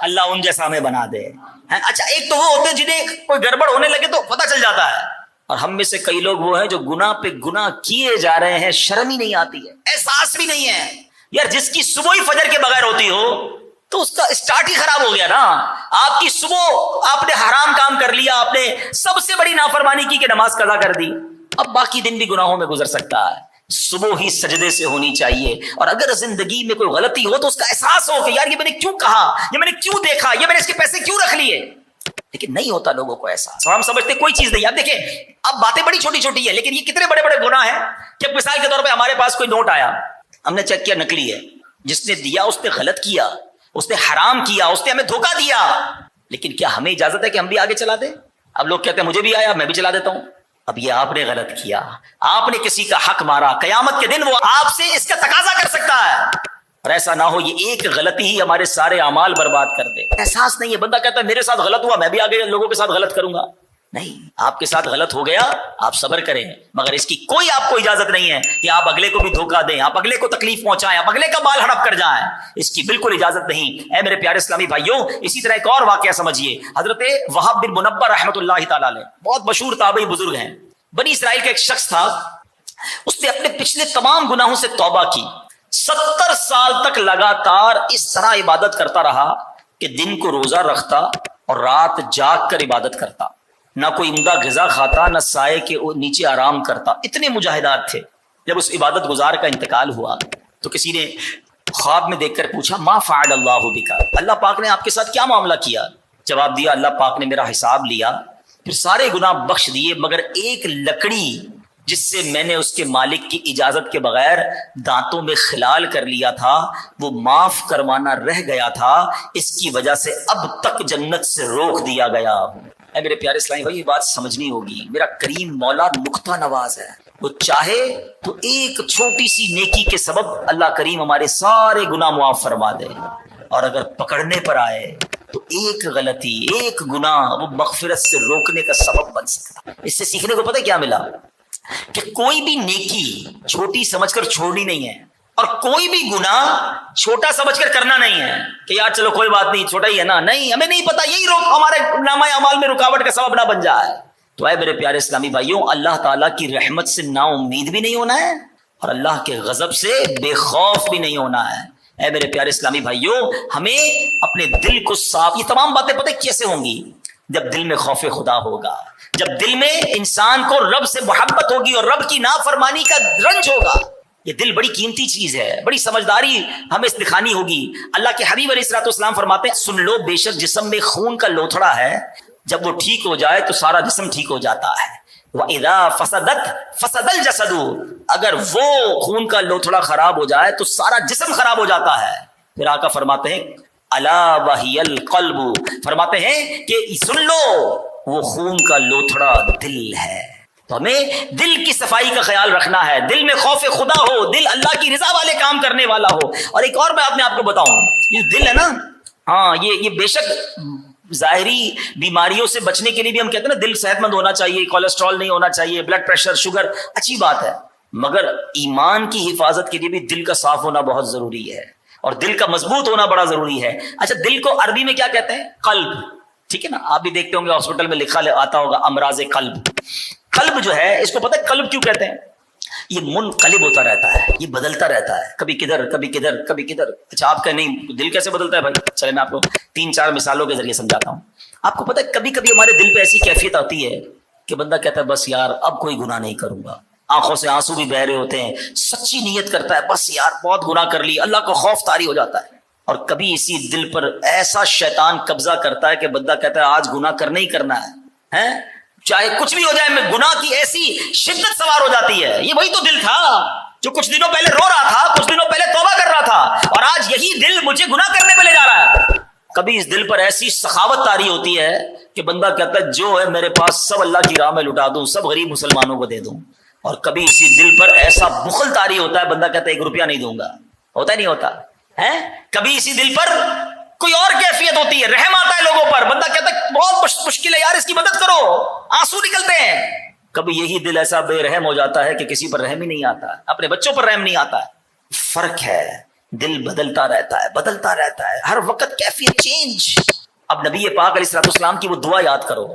اللہ ان جیسا ہمیں بنا دے. اچھا ایک تو وہ ہوتے ہیں جنہیں کوئی گڑبڑ ہونے لگے تو پتہ چل جاتا ہے، اور ہم میں سے کئی لوگ وہ ہیں جو گناہ پہ گناہ کیے جا رہے ہیں، شرم ہی نہیں آتی ہے، احساس بھی نہیں ہے. یار جس کی صبح ہی فجر کے بغیر ہوتی ہو تو اس کا اسٹارٹ ہی خراب ہو گیا نا. آپ کی صبح آپ نے حرام کام کر لیا، آپ نے سب سے بڑی نافرمانی کی کہ نماز قضا کر دی، اب باقی دن بھی گناہوں میں گزر سکتا ہے. صبح ہی سجدے سے ہونی چاہیے، اور اگر زندگی میں کوئی غلطی ہو تو اس کا احساس ہو کہ یار یہ میں نے کیوں کہا، یہ میں نے کیوں دیکھا، یہ میں نے اس کے پیسے کیوں رکھ لیے. لیکن نہیں ہوتا لوگوں کو احساس، اور ہم سمجھتے کوئی چیز نہیں. اب دیکھیں اب باتیں بڑی چھوٹی چھوٹی ہیں لیکن یہ کتنے بڑے بڑے گناہ ہیں کہ مثال کے طور پہ ہمارے پاس کوئی نوٹ آیا، ہم نے چیک کیا نکلی ہے، جس نے دیا اس نے غلط کیا، اس نے حرام کیا، اس نے ہمیں دھوکہ دیا، لیکن کیا ہمیں اجازت ہے کہ ہم بھی آگے چلا دیں؟ اب لوگ کہتے ہیں مجھے بھی آیا میں بھی چلا دیتا ہوں. اب یہ آپ نے غلط کیا، آپ نے کسی کا حق مارا، قیامت کے دن وہ آپ سے اس کا تقاضا کر سکتا ہے. اور ایسا نہ ہو یہ ایک غلطی ہی ہمارے سارے اعمال برباد کر دے. احساس نہیں ہے، بندہ کہتا ہے میرے ساتھ غلط ہوا میں بھی آگے لوگوں کے ساتھ غلط کروں گا. نہیں، آپ کے ساتھ غلط ہو گیا آپ صبر کریں، مگر اس کی کوئی آپ کو اجازت نہیں ہے کہ آپ اگلے کو بھی دھوکہ دیں، آپ اگلے کو تکلیف پہنچائیں، آپ اگلے کا مال ہڑپ کر جائیں. اس کی بالکل اجازت نہیں. اے میرے پیارے اسلامی بھائیوں، اسی طرح ایک اور واقعہ سمجھیے. حضرت وہب بن منبہ رحمۃ اللہ تعالی علیہ بہت مشہور تابعی بزرگ ہیں. بنی اسرائیل کا ایک شخص تھا، اس نے اپنے پچھلے تمام گناہوں سے توبہ کی، 70 سال تک لگاتار اس طرح عبادت کرتا رہا کہ دن کو روزہ رکھتا اور رات جاگ کر عبادت کرتا، نہ کوئی عمدہ غذا کھاتا، نہ سائے کے نیچے آرام کرتا. اتنے مجاہدات تھے. جب اس عبادت گزار کا انتقال ہوا تو کسی نے خواب میں دیکھ کر پوچھا ما فعل اللہ بکا، اللہ پاک نے آپ کے ساتھ کیا معاملہ کیا؟ جواب دیا اللہ پاک نے میرا حساب لیا، پھر سارے گناہ بخش دیے، مگر ایک لکڑی جس سے میں نے اس کے مالک کی اجازت کے بغیر دانتوں میں خلال کر لیا تھا وہ معاف کروانا رہ گیا تھا، اس کی وجہ سے اب تک جنت سے روک دیا گیا. اے میرے پیارے اسلامی بھائی، یہ بات سمجھنی ہوگی. میرا کریم مولا نکتہ نواز ہے، وہ چاہے تو ایک چھوٹی سی نیکی کے سبب اللہ کریم ہمارے سارے گناہ معاف فرما دے، اور اگر پکڑنے پر آئے تو ایک غلطی، ایک گناہ وہ مغفرت سے روکنے کا سبب بن سکتا. اس سے سیکھنے کو پتہ کیا ملا؟ کہ کوئی بھی نیکی چھوٹی سمجھ کر چھوڑنی نہیں ہے، اور کوئی بھی گناہ چھوٹا سمجھ کر کرنا نہیں ہے کہ یار چلو کوئی بات نہیں چھوٹا ہی ہے نا، نہیں، ہمیں نہیں پتا یہی ہمارے نامہ اعمال میں رکاوٹ کا سبب نہ بن جائے. تو اے میرے پیارے اسلامی بھائیوں، اللہ تعالیٰ کی رحمت سے نا امید بھی نہیں ہونا ہے اور اللہ کے غضب سے بے خوف بھی نہیں ہونا ہے. اے میرے پیارے اسلامی بھائیوں، ہمیں اپنے دل کو صاف، یہ تمام باتیں پتہ کیسے ہوں گی؟ جب دل میں خوف خدا ہوگا، جب دل میں انسان کو رب سے محبت ہوگی اور رب کی نافرمانی کا رنج ہوگا. یہ دل بڑی قیمتی چیز ہے، بڑی سمجھداری ہمیں دکھانی ہوگی. اللہ کے حبیب علیہ الصلوۃ والسلام فرماتے ہیں سن لو، بے شک جسم میں خون کا لوتھڑا ہے، جب وہ ٹھیک ہو جائے تو سارا جسم ٹھیک ہو جاتا ہے. وَإِذَا فَسَدَتْ فَسَدَ الْجَسَدُ، اگر وہ خون کا لوتھڑا خراب ہو جائے تو سارا جسم خراب ہو جاتا ہے. پھر آقا فرماتے ہیں الا وہی القلب، فرماتے ہیں کہ سن لو وہ خون کا لوتھڑا دل ہے. تو ہمیں دل کی صفائی کا خیال رکھنا ہے، دل میں خوف خدا ہو، دل اللہ کی رضا والے کام کرنے والا ہو. اور ایک اور بات میں آپ کو بتاؤں، یہ دل ہے نا، ہاں یہ بے شک ظاہری بیماریوں سے بچنے کے لیے بھی ہم کہتے ہیں نا دل صحت مند ہونا چاہیے، کولیسٹرول نہیں ہونا چاہیے، بلڈ پریشر، شوگر، اچھی بات ہے، مگر ایمان کی حفاظت کے لیے بھی دل کا صاف ہونا بہت ضروری ہے اور دل کا مضبوط ہونا بڑا ضروری ہے. اچھا دل کو عربی میں کیا کہتے ہیں؟ قلب. ٹھیک ہے نا، آپ بھی دیکھتے ہوں گے ہاسپٹل میں لکھا آتا ہوگا امراض قلب. قلب جو ہے اس کو پتہ ہے قلب کیوں کہتے ہیں؟ یہ منقلب ہوتا رہتا ہے، یہ بدلتا رہتا ہے، کبھی کدھر کبھی کدھر کبھی کدھر. اچھا آپ کا نہیں دل کیسے بدلتا ہے بھائی؟ چلے میں آپ کو 3-4 مثالوں کے ذریعے سمجھاتا ہوں. آپ کو پتہ ہے کبھی کبھی ہمارے دل پہ ایسی کیفیت آتی ہے کہ بندہ کہتا ہے بس یار اب کوئی گناہ نہیں کروں گا، آنکھوں سے آنسو بھی بہ رہے ہوتے ہیں, سچی نیت کرتا ہے بس یار بہت گناہ کر لی, اللہ کا خوف طاری ہو جاتا ہے. اور کبھی اسی دل پر ایسا شیطان قبضہ کرتا ہے کہ بندہ کہتا ہے آج گناہ کرنا ہی کرنا ہے, چاہے کچھ بھی ہو جائے, میں گناہ کی ایسی شدت سوار ہو جاتی ہے. یہ وہی تو دل تھا جو کچھ دنوں پہلے رو رہا تھا, کچھ دنوں پہلے توبہ کر رہا تھا, اور آج یہی دل مجھے گناہ کرنے پہ لے جا رہا ہے. کبھی اس دل پر ایسی سخاوت طاری ہوتی ہے کہ بندہ کہتا ہے جو ہے میرے پاس سب اللہ کی راہ میں لٹا دوں, سب غریب مسلمانوں کو دے دوں. اور کبھی اسی دل پر ایسا بخل طاری ہوتا ہے, بندہ کہتا ہے 1 روپیہ نہیں دوں گا. ہوتا نہیں ہوتا ہے؟ کبھی اسی دل پر کوئی اور کیفیت ہوتی ہے, رحم آتا ہے لوگوں پر, بندہ کہتا ہے بہت مشکل ہے یار, اس کی مدد کرو, آنسو نکلتے ہیں. کبھی یہی دل ایسا بے رحم ہو جاتا ہے کہ کسی پر رحم ہی نہیں آتا, اپنے بچوں پر رحم نہیں آتا ہے. فرق ہے, دل بدلتا رہتا ہے, بدلتا رہتا ہے ہر وقت, کیفیت چینج. اب نبی پاک علیہ الصلوۃ والسلام کی وہ دعا یاد کرو.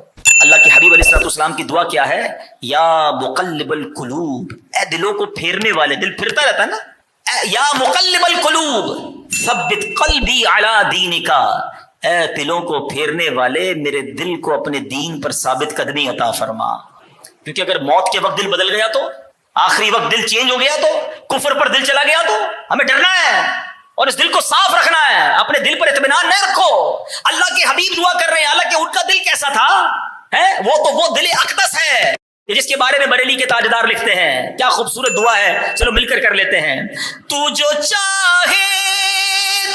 اللہ کے حبیب علیہ الصلوۃ والسلام کی دعا کیا ہے؟ یا مقلب القلوب, اے دلوں کو پھیرنے والے, دل پھرتا رہتا ہے نا, یا مقلب القلوب ثبت قلبی علی دینک, اے دلوں کو پھیرنے والے میرے دل کو اپنے دین پر ثابت قدمی عطا فرما. کیونکہ اگر موت کے وقت دل بدل گیا تو, آخری وقت دل چینج ہو گیا تو, کفر پر دل چلا گیا تو ہمیں ڈرنا ہے اور اس دل کو صاف رکھنا ہے. اپنے دل پر اطمینان نہ رکھو. اللہ کے حبیب دعا کر رہے ہیں, حالانکہ ان کا دل کیسا تھا وہ تو وہ دل اقدس ہے جس کے بارے میں بریلی کے تاجدار لکھتے ہیں. کیا خوبصورت دعا ہے, چلو مل کر لیتے ہیں. تو جو چاہے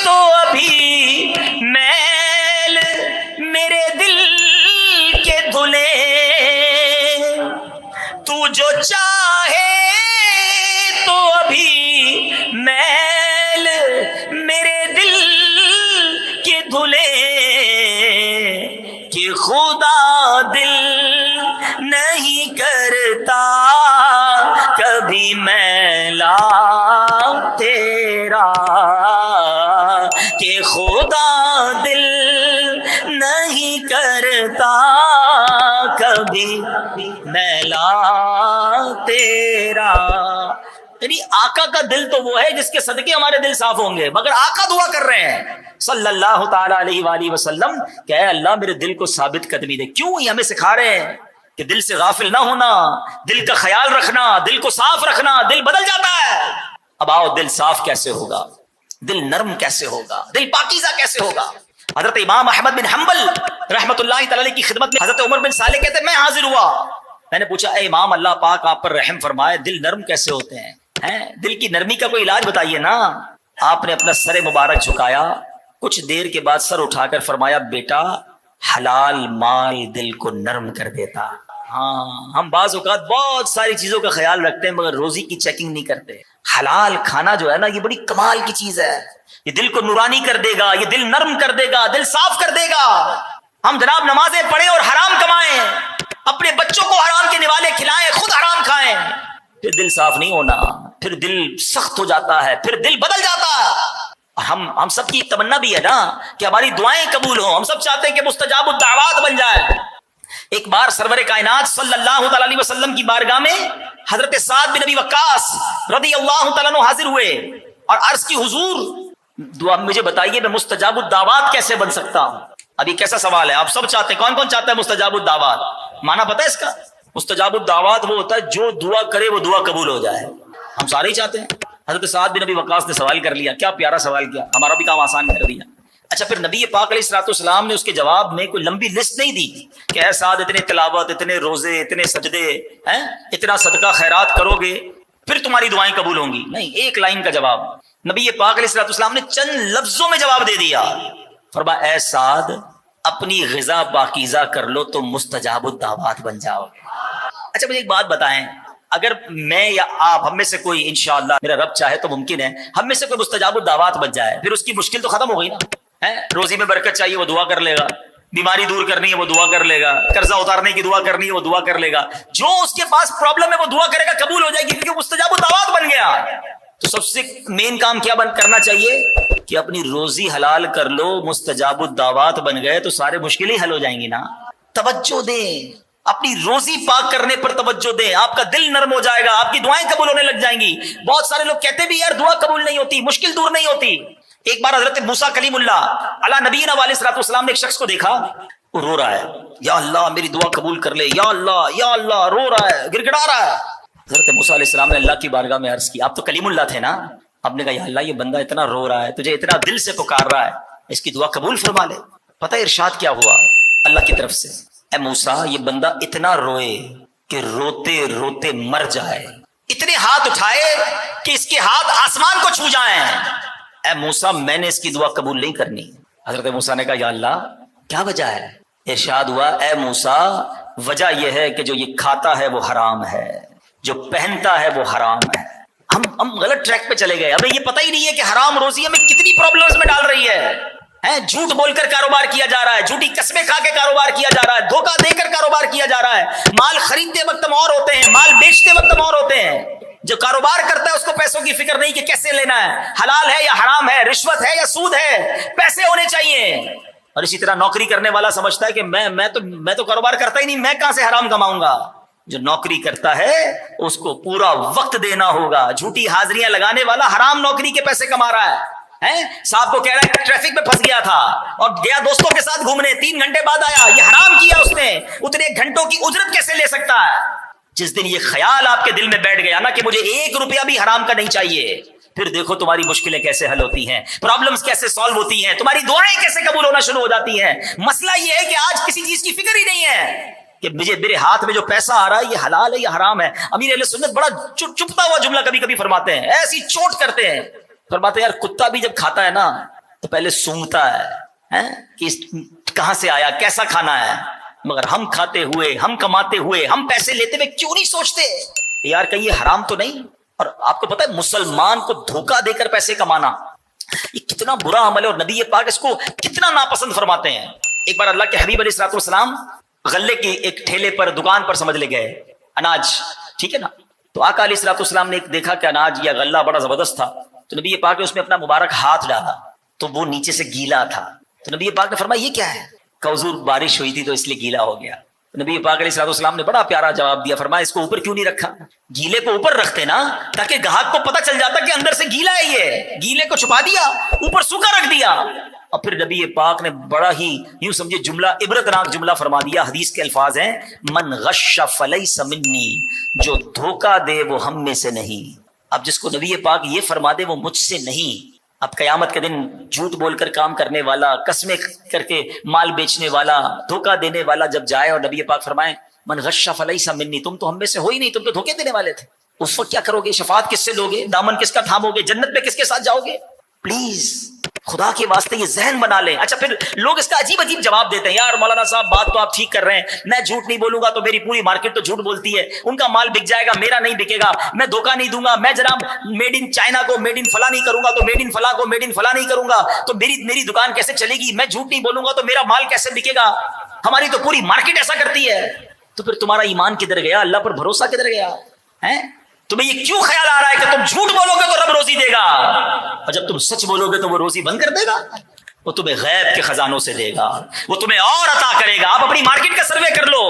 تو ابھی میل میرے دل کے دھلے, تو جو چاہے تو ابھی میل میرے دل کے دھلے, کہ خدا دل نہیں کرتا کبھی میلا تیرا, کہ خدا دل نہیں کرتا کبھی میلا تیرا. یعنی آقا کا دل تو وہ ہے جس کے صدقے ہمارے دل صاف ہوں گے, مگر آقا دعا کر رہے ہیں صلی اللہ تعالی علیہ وآلہ وسلم کہ اے اللہ میرے دل کو ثابت قدمی دے. کیوں؟ یہ ہمیں سکھا رہے ہیں کہ دل سے غافل نہ ہونا, دل کا خیال رکھنا, دل کو صاف رکھنا. دل بدل جاتا ہے. اب آؤ, دل صاف کیسے ہوگا, دل نرم کیسے ہوگا, دل پاکیزہ کیسے ہوگا؟ حضرت امام احمد بن حنبل رحمۃ اللہ تعالی کی خدمت میں حضرت عمر بن صالح کہتے ہیں میں حاضر ہوا, میں نے پوچھا اے امام اللہ پاک آپ پر رحم فرمائے, دل نرم کیسے ہوتے ہیں, دل کی نرمی کا کوئی علاج بتائیے نا. آپ نے اپنا سر مبارک جھکایا, کچھ دیر کے بعد سر اٹھا کر فرمایا بیٹا حلال مال دل کو نرم کر دیتا. ہاں, ہم بعض اوقات بہت ساری چیزوں کا خیال رکھتے ہیں مگر روزی کی چیکنگ نہیں کرتے. حلال کھانا جو ہے نا یہ بڑی کمال کی چیز ہے, یہ دل کو نورانی کر دے گا, یہ دل نرم کر دے گا, دل صاف کر دے گا. ہم جناب نمازیں پڑھیں اور حرام کمائیں, اپنے بچوں کو حرام کے نوالے کھلائیں, خود حرام کھائیں, پھر دل صاف نہیں ہونا, پھر دل سخت ہو جاتا ہے, پھر دل بدل جاتا ہے. ہم سب کی تمنا بھی ہے نا کہ ہماری دعائیں قبول ہوں, ہم سب چاہتے ہیں کہ مستجاب الدعوات بن جائے. ایک بار سرور کائنات صلی اللہ تعالی علیہ وسلم کی بارگاہ میں حضرت سعد بن ابی وقاص رضی اللہ تعالیٰ عنہ حاضر ہوئے اور عرض کی حضور دعا مجھے بتائیے میں مستجاب الدعوات کیسے بن سکتا ہوں. اب یہ کیسا سوال ہے, آپ سب چاہتے ہیں, کون کون چاہتا ہے مستجاب الدعوات؟ معنی پتہ ہے اس کا؟ مستجاب الدعوات وہ ہوتا ہے جو دعا کرے وہ دعا قبول ہو جائے. ہم سارے ہی چاہتے ہیں. حضرت سعد بن ابی وقاص نے سوال کر لیا, کیا پیارا سوال کیا, ہمارا بھی کام آسان کر دیا. اچھا پھر نبی پاک علیہ الصلوۃ والسلام نے اس کے جواب میں کوئی لمبی لسٹ نہیں دی کہ اے سعد اتنے تلاوت, اتنے روزے, اتنے سجدے, اتنا صدقہ خیرات کرو گے پھر تمہاری دعائیں قبول ہوں گی. نہیں, ایک لائن کا جواب نبی پاک علیہ الصلوۃ والسلام نے چند لفظوں میں جواب دے دیا. فرمایا اے سعد اپنی غذا پاکیزہ کر لو تو مستجاب الدعوات بن جاؤ. اچھا مجھے ایک بات بتائیں, اگر میں یا آپ ہم میں سے کوئی انشاءاللہ میرا رب چاہے تو ممکن ہے ہم میں سے کوئی مستجاب الدعوات بن جائے, پھر اس کی مشکل تو ختم ہو گئی نا. روزی میں برکت چاہیے وہ دعا کر لے گا, بیماری دور کرنی ہے وہ دعا کر لے گا, قرضہ اتارنے کی دعا کرنی ہے وہ دعا کر لے گا, جو اس کے پاس پرابلم ہے وہ دعا کرے گا قبول ہو جائے گی کیونکہ مستجاب الدعوات بن گیا. تو سب سے مین کام کیا کرنا چاہیے کہ اپنی روزی حلال کر لو, مستجاب الدعوات بن گئے تو سارے مشکلیں حل ہو جائیں گی نا. توجہ دیں, اپنی روزی پاک کرنے پر توجہ دیں, آپ کا دل نرم ہو جائے گا, آپ کی دعائیں قبول ہونے لگ جائیں گی. بہت سارے لوگ کہتے بھی یار دعا قبول نہیں ہوتی, مشکل دور نہیں ہوتی. ایک بار حضرت موسیٰ کلیم اللہ علی نبینا علیہ الصلوۃ والسلام نے ایک شخص کو دیکھا, وہ رو رہا ہے, یا اللہ میری دعا قبول کر لے, یا اللہ رو رہا ہے, گڑ گڑا رہا ہے. حضرت موسیٰ علیہ السلام نے اللہ کی بارگاہ میں عرض کی، آپ تو کلیم اللہ تھے نا، آپ نے کہا یا اللہ یہ بندہ اتنا رو رہا ہے، تجھے اتنا دل سے پکار رہا ہے، اس کی دعا قبول فرما لے۔ پتہ ارشاد کیا ہوا اللہ کی طرف سے، اے موسیٰ یہ بندہ اتنا روئے کہ روتے روتے مر جائے، اتنے ہاتھ اٹھائے کہ اس کے ہاتھ آسمان کو چھو جائیں، اے موسیٰ میں نے اس کی دعا قبول نہیں کرنی۔ حضرت موسیٰ نے کہا یا اللہ کیا وجہ ہے؟ ارشاد ہوا اے موسیٰ وجہ یہ ہے کہ جو یہ کھاتا ہے وہ حرام ہے، جو پہنتا ہے وہ حرام ہے۔ ہم غلط ٹریک پہ چلے گئے، ہمیں یہ پتہ ہی نہیں ہے کہ حرام روزی ہمیں کتنی پرابلمز میں ڈال رہی ہے۔ جھوٹ بول کر کاروبار کیا جا رہا ہے، جھوٹی قسمیں کھا کے کاروبار کیا جا رہا ہے، دھوکہ دے کر کاروبار کیا جا رہا ہے، مال خریدتے وقت ہم اور ہوتے ہیں، مال بیچتے وقت ہم اور ہوتے ہیں۔ جو کاروبار کرتا ہے اس کو پیسوں کی فکر نہیں کہ کیسے لینا ہے، حلال ہے یا حرام ہے، رشوت ہے یا سود ہے، پیسے ہونے چاہیے۔ اور اسی طرح نوکری کرنے والا سمجھتا ہے کہ میں تو کاروبار کرتا ہی نہیں، میں کہاں سے حرام کماؤں گا۔ جو نوکری کرتا ہے اس کو پورا وقت دینا ہوگا، جھوٹی حاضریاں لگانے والا حرام نوکری کے پیسے کما رہا ہے۔ صاحب کو کہہ رہا ہے ٹریفک میں پھنس گیا تھا اور گیا دوستوں کے ساتھ گھومنے، 3 گھنٹے بعد آیا، یہ حرام کیا اس نے، اتنے گھنٹوں کی اجرت کیسے لے سکتا ہے؟ جس دن یہ خیال آپ کے دل میں بیٹھ گیا نا کہ مجھے 1 روپیہ بھی حرام کا نہیں چاہیے، پھر دیکھو تمہاری مشکلیں کیسے حل ہوتی ہیں، پرابلمز کیسے سالو ہوتی ہیں، تمہاری دعائیں کیسے قبول ہونا شروع ہو جاتی ہیں۔ مسئلہ یہ ہے کہ آج کسی چیز کی فکر ہی نہیں ہے کہ میرے ہاتھ میں جو پیسہ آ رہا ہے یہ حلال ہے یا حرام ہے۔ امیر اہل سنت بڑا چپتا ہوا جملہ کبھی کبھی فرماتے ہیں، ایسی چوٹ کرتے ہیں، فرماتے ہیں یار کتا بھی جب کھاتا ہے نا تو پہلے سونگتا ہے کہ کہاں سے آیا، کیسا کھانا ہے، مگر ہم کھاتے ہوئے، ہم کماتے ہوئے، ہم پیسے لیتے ہوئے کیوں نہیں سوچتے یار کہیں یہ حرام تو نہیں؟ اور آپ کو پتا ہے مسلمان کو دھوکہ دے کر پیسے کمانا یہ کتنا برا عمل ہے، اور نبی پاک اس کو کتنا ناپسند فرماتے ہیں۔ ایک بار اللہ کے حبیب علیہ الصلوۃ والسلام غلے کی ایک ٹھیلے پر دکان پر سمجھ لے گئے، اناج ٹھیک ہے نا، تو آقا علیہ الصلوۃ والسلام نے دیکھا کہ اناج یا غلہ بڑا زبردست تھا، تو نبی پاک نے اس میں اپنا مبارک ہاتھ ڈالا تو وہ نیچے سے گیلا تھا، تو نبی پاک نے فرمایا یہ کیا ہے؟ کہ حضور بارش ہوئی تھی تو اس لیے گیلا ہو گیا۔ نبی پاک علیہ الصلوۃ والسلام نے بڑا پیارا جواب دیا، فرمایا اس کو اوپر کیوں نہیں رکھا؟ گیلے کو اوپر رکھتے نا تاکہ گاہک کو پتہ چل جاتا کہ اندر سے گیلا ہے، یہ گیلے کو چھپا دیا، اوپر سوکھا رکھ دیا۔ اور پھر نبی پاک نے بڑا ہی یوں سمجھے جملہ عبرت ناک جملہ فرما دیا، حدیث کے الفاظ ہیں من غش فلیس منی، جو دھوکہ دے وہ ہم میں سے نہیں۔ اب جس کو نبی پاک یہ فرما دے وہ مجھ سے نہیں۔ اب قیامت کے دن جھوٹ بول کر کام کرنے والا، قسمیں کر کے مال بیچنے والا، دھوکہ دینے والا جب جائے اور نبی پاک فرمائے من غش فلیس منی، تم تو ہم میں سے ہو ہی نہیں، تم تو دھوکے دینے والے تھے، اس وقت کیا کرو گے؟ شفاعت کس سے لوگے؟ دامن کس کا تھامو گے؟ جنت میں کس کے ساتھ جاؤ گے؟ پلیز خدا کے واسطے یہ ذہن بنا لیں۔ اچھا پھر لوگ اس کا عجیب عجیب جواب دیتے ہیں، یار مولانا صاحب بات تو آپ ٹھیک کر رہے ہیں، میں جھوٹ نہیں بولوں گا تو میری پوری مارکیٹ تو جھوٹ بولتی ہے، ان کا مال بک جائے گا میرا نہیں بکے گا، میں دھوکہ نہیں دوں گا، میں جناب میڈ ان چائنا کو میڈ ان فلاں نہیں کروں گا تو میڈ ان فلاں کو میڈ ان فلاں نہیں کروں گا تو میری دکان کیسے چلے گی؟ میں جھوٹ نہیں بولوں گا تو میرا مال کیسے بکے گا؟ ہماری تو پوری مارکیٹ ایسا کرتی ہے۔ تو پھر تمہارا ایمان کدھر گیا؟ اللہ پر بھروسہ کدھر گیا ہے؟ تمہیں یہ کیوں خیال آ رہا ہے کہ تم جھوٹ بولو گے تو رب روزی دے گا، اور جب تم سچ بولو گے تو وہ روزی بند کر دے گا؟ وہ تمہیں غیب کے خزانوں سے دے گا، وہ تمہیں اور عطا کرے گا۔ آپ اپنی مارکیٹ کا سروے کر لو،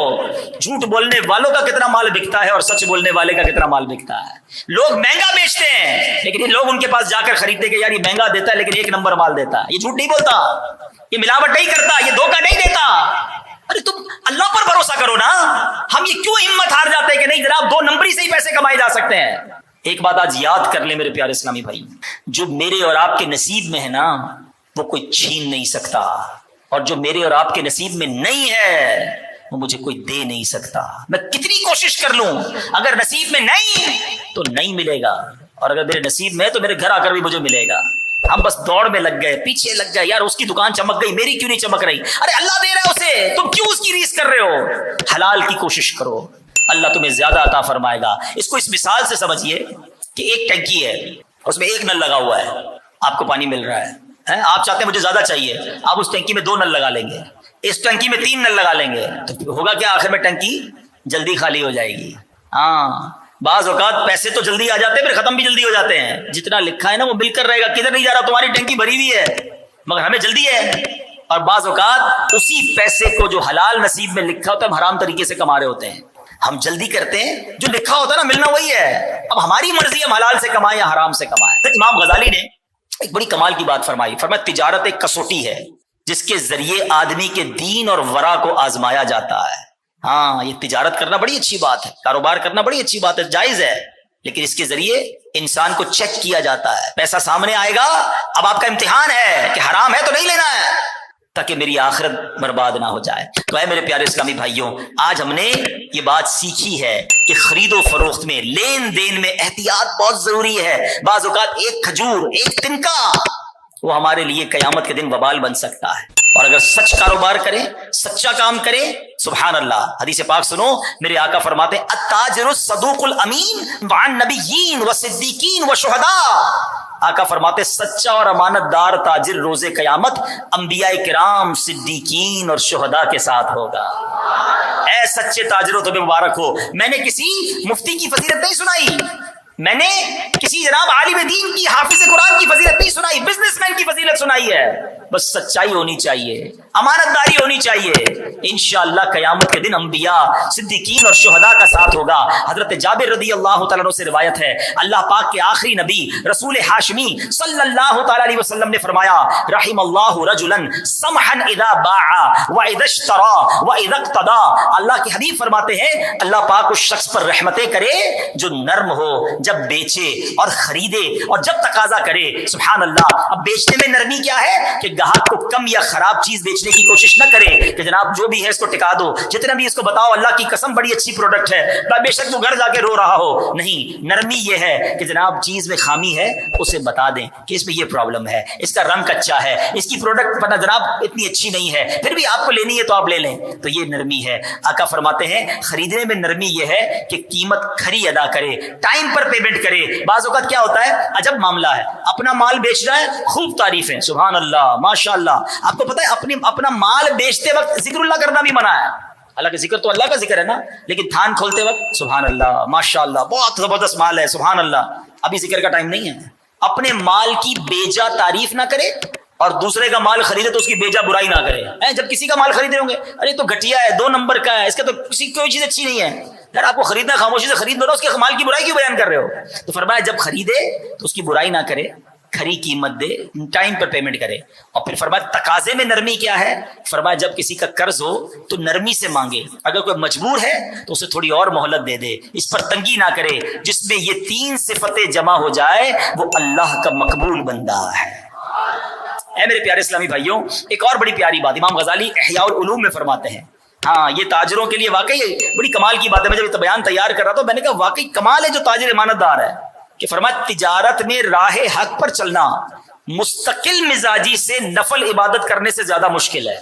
جھوٹ بولنے والوں کا کتنا مال بکتا ہے اور سچ بولنے والے کا کتنا مال بکتا ہے۔ لوگ مہنگا بیچتے ہیں لیکن یہ لوگ ان کے پاس جا کر خریدتے کہ یار یہ مہنگا دیتا ہے لیکن 1 نمبر مال دیتا ہے، یہ جھوٹ نہیں بولتا، یہ ملاوٹ نہیں کرتا، یہ دھوکہ نہیں دیتا۔ ارے تم اللہ پر بھروسہ کرو نا۔ ہم یہ کیوں ہمت ہار جاتے ہیں کہ نہیں جناب 2 نمبری سے ہی پیسے کمائے جا سکتے ہیں؟ ایک بات آج یاد کر لیں میرے پیارے اسلامی بھائی، جو میرے اور آپ کے نصیب میں ہے نا وہ کوئی چھین نہیں سکتا، اور جو میرے اور آپ کے نصیب میں نہیں ہے وہ مجھے کوئی دے نہیں سکتا۔ میں کتنی کوشش کر لوں، اگر نصیب میں نہیں تو نہیں ملے گا، اور اگر میرے نصیب میں ہے تو میرے گھر آ کر بھی مجھے ملے گا۔ ہم بس دوڑ میں لگ گئے، پیچھے لگ گئے، یار اس کی دکان چمک گئی میری کیوں نہیں چمک رہی؟ ارے اللہ دے رہا ہے اسے، تم کیوں اس کی ریس کر رہے ہو؟ حلال کی کوشش کرو، اللہ تمہیں زیادہ عطا فرمائے گا۔ اس کو اس مثال سے سمجھیے کہ ایک ٹنکی ہے، اس میں 1 نل لگا ہوا ہے، آپ کو پانی مل رہا ہے، آپ چاہتے ہیں مجھے زیادہ چاہیے، آپ اس ٹنکی میں 2 نل لگا لیں گے، اس ٹنکی میں 3 نل لگا لیں گے، تو ہوگا کیا؟ آخر میں ٹنکی جلدی خالی ہو جائے گی۔ ہاں بعض اوقات پیسے تو جلدی آ جاتے ہیں پھر ختم بھی جلدی ہو جاتے ہیں، جتنا لکھا ہے نا وہ مل کر رہے گا، کدھر نہیں جا رہا، تمہاری ٹنکی بھری ہوئی ہے مگر ہمیں جلدی ہے۔ اور بعض اوقات اسی پیسے کو جو حلال نصیب میں لکھا ہوتا ہے ہم حرام طریقے سے کما رہے ہوتے ہیں، ہم جلدی کرتے ہیں، جو لکھا ہوتا ہے نا ملنا وہی ہے، اب ہماری مرضی ہم حلال سے کمائیں یا حرام سے کمائیں۔ امام غزالی نے ایک بڑی کمال کی بات فرمائی، فرمایا تجارت ایک کسوٹی ہے جس کے ذریعے آدمی کے دین اور ورع کو آزمایا جاتا ہے۔ ہاں یہ تجارت کرنا بڑی اچھی بات ہے، کاروبار کرنا بڑی اچھی بات ہے، جائز ہے، لیکن اس کے ذریعے انسان کو چیک کیا جاتا ہے، پیسہ سامنے آئے گا، اب آپ کا امتحان ہے کہ حرام ہے تو نہیں لینا ہے تاکہ میری آخرت برباد نہ ہو جائے۔ تو اے میرے پیارے اسلامی بھائیوں، آج ہم نے یہ بات سیکھی ہے کہ خرید و فروخت میں، لین دین میں احتیاط بہت ضروری ہے۔ بعض اوقات ایک کھجور، ایک تنکا، وہ ہمارے لیے قیامت کے دن وبال بن سکتا ہے۔ اور اگر سچ کاروبار کریں، سچا کام کریں، سبحان اللہ، حدیث پاک سنو، میرے آقا فرماتے ہیں التاجر الصدوق الامین مع النبیین والصدیقین والشہداء۔ آقا فرماتے سچا اور امانت دار تاجر روز قیامت انبیاء کرام، صدیقین اور شہداء کے ساتھ ہوگا۔ اے سچے تاجروں تمہیں مبارک ہو۔ میں نے کسی مفتی کی فضیلت نہیں سنائی، میں نے کسی جناب عالم دین کی، حافظ قرآن کی فضیلت نہیں سنائی، بزنس مین کی فضیلت سنائی ہے۔ بس سچائی ہونی چاہیے، امانت داری ہونی چاہیے، انشاءاللہ قیامت کے دن انبیاء، صدیقین اور شہداء کا ساتھ ہوگا۔ حضرت جابر رضی اللہ تعالیٰ عنہ سے روایت ہے، اللہ پاک کے آخری نبی رسول ہاشمی صلی اللہ تعالیٰ علیہ وسلم نے فرمایا رحم اللہ رجلا سمحا اذا باع واذا اشترى واذا اقتضى۔ اللہ کے حبیب فرماتے ہیں اللہ پاک اس شخص پر رحمتیں کرے جو نرم ہو جب بیچے اور خریدے اور جب تقاضا کرے۔ سبحان اللہ۔ اب بیچنے میں نرمی کیا ہے کہ گاہک کو کم یا خراب چیز بیچنے کی کوشش نہ کرے کہ جناب جو بھی ہے اس کو ٹکا دو، جتنا بھی اس کو بتاؤ اللہ کی قسم بڑی اچھی پروڈکٹ ہے، بے شک وہ گھر جا کے رو رہا ہو۔ نہیں، نرمی یہ ہے کہ جناب چیز میں خامی ہے اسے بتا دیں کہ اس میں یہ پرابلم ہے، اس کا رنگ کچا ہے، اس کی پروڈکٹ پتہ جناب اتنی اچھی نہیں ہے، پھر بھی آپ کو لینی ہے تو آپ لے لیں، تو یہ نرمی ہے۔ آقا فرماتے ہیں خریدنے میں نرمی یہ ہے کہ قیمت کھری ادا کرے، ٹائم پر پیمنٹ کرے۔ بعض اوقات کیا ہوتا ہے، عجب معاملہ ہے، اپنا مال بیچ رہا ہے، خوب تعریفیں، سبحان اللہ، ماشاء اللہ۔ آپ کو پتہ ہے اپنا مال بیچتے وقت ذکر اللہ کرنا بھی منع ہے۔ حالانکہ ذکر تو اللہ کا ذکر ہے نا، لیکن تھان کھولتے وقت سبحان اللہ، ماشاء اللہ، بہت زبردست مال ہے، سبحان اللہ، ابھی ذکر کا ٹائم نہیں ہے۔ اپنے مال کی بیجا تعریف نہ کرے اور دوسرے کا مال خریدے تو اس کی بیجا برائی نہ کرے۔ جب کسی کا مال خرید رہے ہوں گے، ارے تو گھٹیا ہے، 2 نمبر کا ہے، اس کا تو کسی کوئی چیز اچھی نہیں ہے، یار آپ کو خریدنا خاموشی سے خرید لو نا، اس کے مال کی برائی کیوں بیان کر رہے ہو؟ تو فرمایا جب خریدے تو اس کی برائی نہ کرے، کھری قیمت دے، ٹائم پر پیمنٹ کرے۔ اور پھر فرمایا تقاضے میں نرمی کیا ہے، فرمایا جب کسی کا قرض ہو تو نرمی سے مانگے، اگر کوئی مجبور ہے تو اسے تھوڑی اور مہلت دے دے، اس پر تنگی نہ کرے۔ جس میں یہ 3 صفتیں جمع ہو جائے وہ اللہ کا مقبول بندہ ہے۔ اے میرے پیارے اسلامی بھائیوں، ایک اور بڑی پیاری بات امام غزالی احیاء العلوم میں فرماتے ہیں، ہاں یہ تاجروں کے لیے واقعی بڑی کمال کی بات ہے۔ میں جب بیان تیار کر رہا تھا میں نے کہا واقعی کمال ہے جو تاجر امانت دار ہے، کہ فرمایا تجارت میں راہ حق پر چلنا مستقل مزاجی سے نفل عبادت کرنے سے زیادہ مشکل ہے۔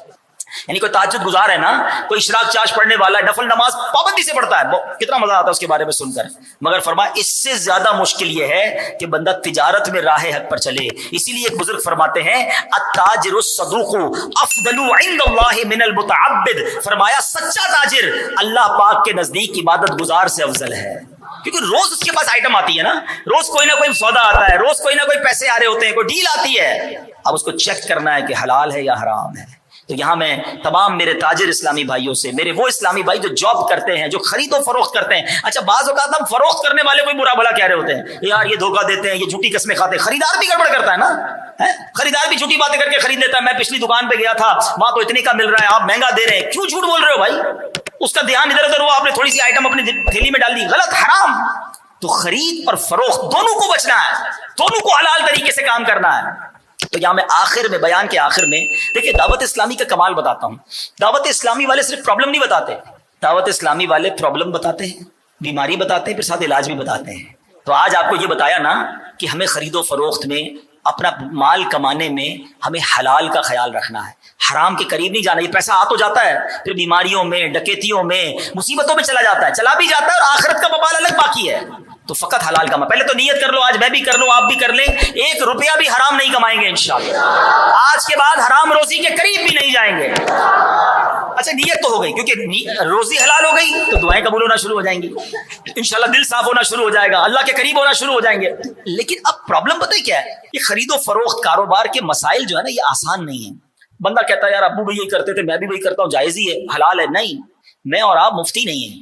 یعنی کوئی تہجد گزار ہے نا، کوئی اشراق چاش پڑھنے والا ہے، نفل نماز پابندی سے پڑھتا ہے، کتنا مزہ آتا ہے اس کے بارے میں سن کر، مگر فرمایا اس سے زیادہ مشکل یہ ہے کہ بندہ تجارت میں راہ حق پر چلے۔ اسی لیے ایک بزرگ فرماتے ہیں التاجر الصدوق افضل عند اللہ من المتعبد، فرمایا سچا تاجر اللہ پاک کے نزدیک عبادت گزار سے افضل ہے، کیونکہ روز اس کے پاس آئٹم آتی ہے نا، روز کوئی نہ کوئی سودا آتا ہے، روز کوئی نہ کوئی پیسے آ رہے ہوتے ہیں، کوئی ڈیل آتی ہے، اب اس کو چیک کرنا ہے کہ حلال ہے یا حرام ہے۔ تو یہاں میں تمام میرے تاجر اسلامی بھائیوں سے، میرے وہ اسلامی بھائی جو جاب کرتے ہیں، جو خرید و فروخت کرتے ہیں، اچھا بعض اوقات ہم فروخت کرنے والے کوئی برا بھلا کہہ رہے ہوتے ہیں، یار یہ دھوکہ دیتے ہیں، یہ جھوٹی قسمیں کھاتے ہیں، خریدار بھی گڑبڑ کرتا ہے نا، خریدار بھی جھوٹی باتیں کر کے خرید لیتا ہے، میں پچھلی دکان پہ گیا تھا وہاں تو اتنے کا مل رہا ہے، آپ مہنگا دے رہے ہیں، کیوں جھوٹ بول رہے ہو بھائی؟ اس کا دھیان ادھر ادھر ہوا، آپ نے تھوڑی سی آئٹم اپنی تھیلی میں ڈال دی، غلط، حرام۔ تو خرید اور فروخت دونوں کو بچنا ہے، دونوں کو حلال طریقے سے کام کرنا ہے۔ تو یہاں میں آخر میں، بیان کے آخر میں دیکھیں دعوت اسلامی کا کمال بتاتا ہوں۔ دعوت اسلامی والے صرف پرابلم نہیں بتاتے، دعوت اسلامی والے پرابلم بتاتے ہیں، بیماری بتاتے ہیں، پھر ساتھ علاج بھی بتاتے ہیں۔ تو آج آپ کو یہ بتایا نا کہ ہمیں خرید و فروخت میں، اپنا مال کمانے میں ہمیں حلال کا خیال رکھنا ہے، حرام کے قریب نہیں جانا۔ یہ پیسہ آ تو جاتا ہے پھر بیماریوں میں، ڈکیتیوں میں، مصیبتوں میں چلا جاتا ہے، چلا بھی جاتا ہے، اور آخرت کا ببال الگ باقی ہے۔ تو فقط حلال کما، پہلے تو نیت کر لو، آج میں بھی کر لوں، آپ بھی کر لیں، 1 روپیہ بھی حرام نہیں کمائیں گے انشاءاللہ، آج کے بعد حرام روزی کے قریب بھی نہیں جائیں گے۔ اچھا نیت تو ہو گئی، کیونکہ روزی حلال ہو گئی تو دعائیں قبول ہونا شروع ہو جائیں گی، انشاءاللہ دل صاف ہونا شروع ہو جائے گا، اللہ کے قریب ہونا شروع ہو جائیں گے۔ لیکن اب پرابلم پتہ ہے کیا ہے، یہ خرید و فروخت کاروبار کے مسائل جو ہے نا یہ آسان نہیں ہیں۔ بندہ کہتا ہے یار ابو بھی یہی کرتے تھے، میں بھی وہی کرتا ہوں، جائز ہی ہے، حلال ہے۔ نہیں، میں اور آپ مفتی نہیں ہیں،